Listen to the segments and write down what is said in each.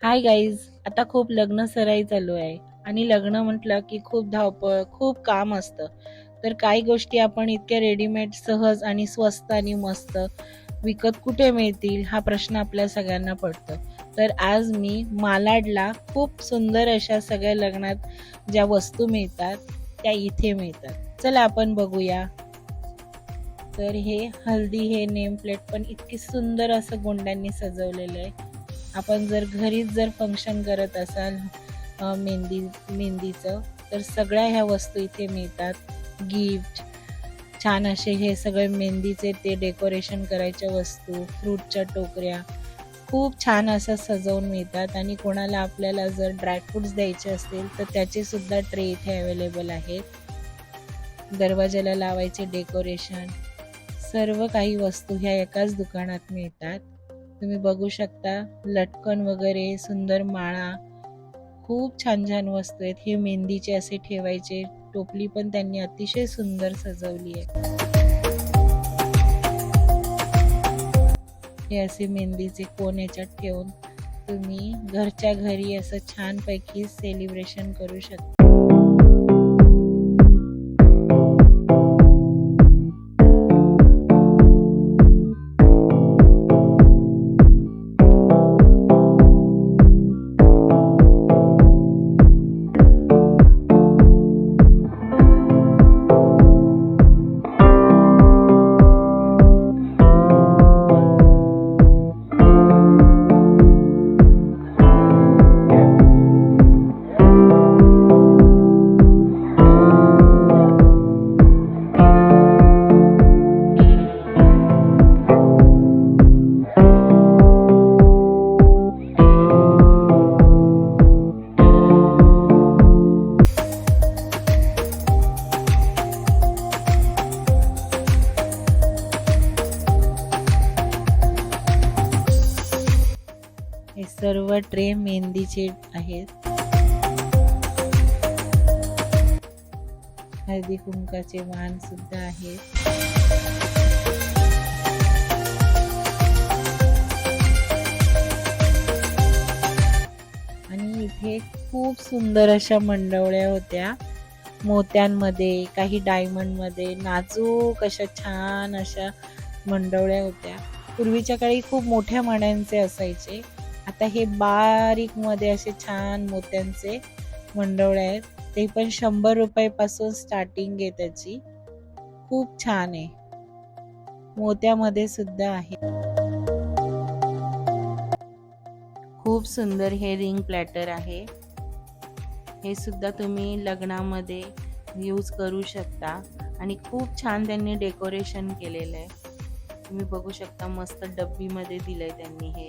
Hi guys. आता खूप लग्न सराई चालू आहे आणि लग्न म्हटलं की खूप धावपळ, खूप काम असतं. तर काही गोष्टी आपण इतक्या रेडीमेड सहज आणि स्वस्त आणि मस्त विकत कुठे मिळतील हा प्रश्न आपल्या सगळ्यांना पडतो. तर आज मी मालाडला खूप सुंदर अशा सगळ्या लग्नात ज्या वस्तू मिळतात त्या इथे मिळतात. चला आपण बघूया. तर हे हल्दी हे नेम प्लेट पण इतकी सुंदर असं गोंड्यांनी सजवलेलं आहे. आपण जर घरीच जर फंक्शन करत असाल मेहंदीचं, तर सगळ्या ह्या वस्तू इथे मिळतात. गिफ्ट छान असे हे सगळे मेहंदीचे ते डेकोरेशन करायच्या वस्तू, फ्रूटच्या टोकऱ्या खूप छान असं सजवून मिळतात. आणि कोणाला आपल्याला जर ड्रायफ्रुट्स द्यायचे असतील तर त्याचे सुद्धा ट्रे इथे अवेलेबल आहेत. दरवाजाला लावायचे डेकोरेशन सर्व काही वस्तू ह्या एकाच दुकानात मिळतात. तुम्ही बघू शकता लटकन वगैरे, सुंदर माळा, खूप छान छान वस्तू आहेत. हे मेहंदीचे असे ठेवायचे टोपली पण त्यांनी अतिशय सुंदर सजवली आहे. हे असे मेहंदीचे कोन याच्यात ठेवून तुम्ही घरच्या घरी असं छानपैकी सेलिब्रेशन करू शकता. हे सर्व ट्रे मेहंदीचे आहेत. हळदी कुंकाचे वाण सुद्धा आहेत. आणि इथे खूप सुंदर अशा मंडवळ्या होत्या, मोत्यांमध्ये, काही डायमंड मध्ये, नाजूक अशा छान अशा मंडवळ्या होत्या. पूर्वीच्या काळी खूप मोठ्या मण्यांचे असायचे. आता हे बारीक मध्ये असे छान मोत्यांचे मंडवळे आहेत. ते पण 100 रुपयापासून स्टार्टिंग आहे त्याची. खूप छान आहे. मोत्यामध्ये सुद्धा आहे. खूप सुंदर हे रिंग प्लॅटर आहे. हे सुद्धा तुम्ही लग्नामध्ये यूज करू शकता आणि खूप छान त्यांनी डेकोरेशन केलेलं आहे. तुम्ही बघू शकता मस्त डब्बीमध्ये दिलंय त्यांनी हे.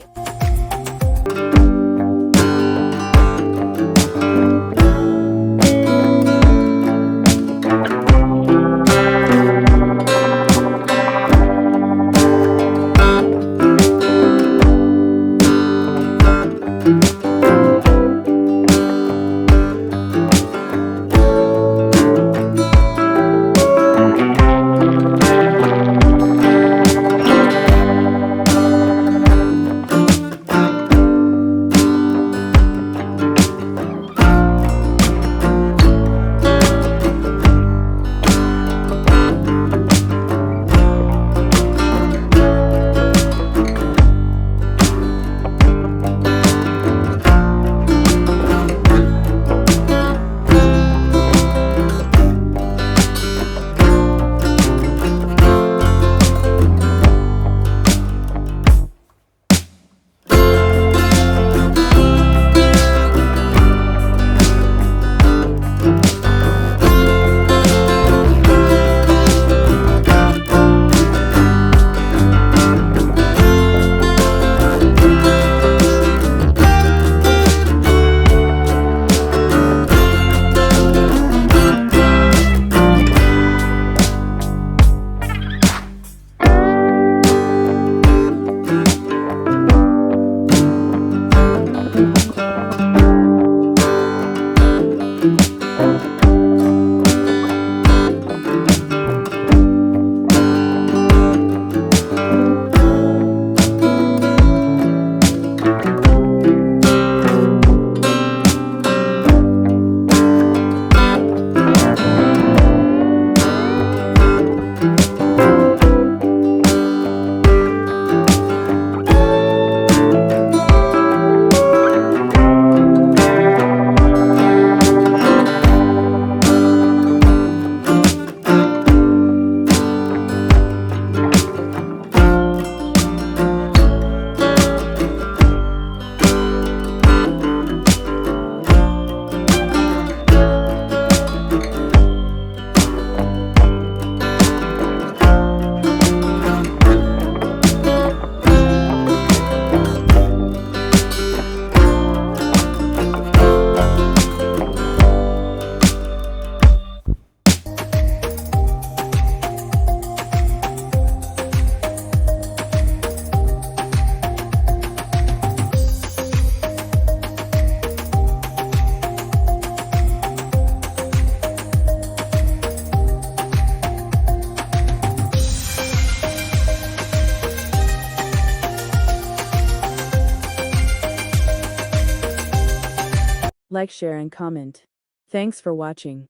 Like, share, and comment. Thanks for watching.